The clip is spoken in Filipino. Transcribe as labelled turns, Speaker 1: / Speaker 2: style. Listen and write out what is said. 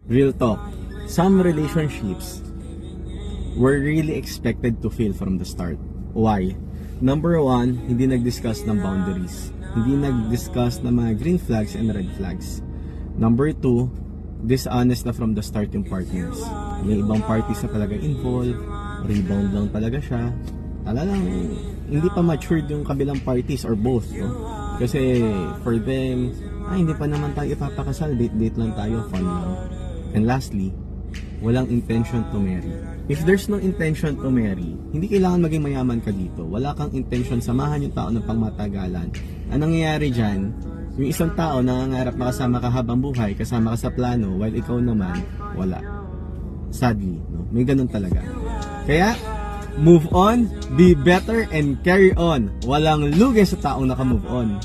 Speaker 1: Real talk. Some relationships were really expected to fail from the start. Why? Number one, hindi nag-discuss ng boundaries. Hindi nag-discuss ng mga green flags and red flags. Number two, dishonest na from the start yung partners. May ibang parties na talaga involved, rebound lang talaga siya. Talagang hindi pa matured yung kabilang parties or both. No? Kasi for them, hindi pa naman tayo ipapakasal, date-date lang tayo, fun lang. And lastly, walang intention to marry. If there's no intention to marry, hindi kailangan maging mayaman ka dito. Wala kang intention samahan yung tao ng pangmatagalan. Anong nangyayari dyan? Yung isang tao nangangarap na kasama ka habang buhay, kasama ka sa plano, while ikaw naman, wala. Sadly, no? May ganun talaga. Kaya, move on, be better, and carry on. Walang lugi sa taong naka-move on.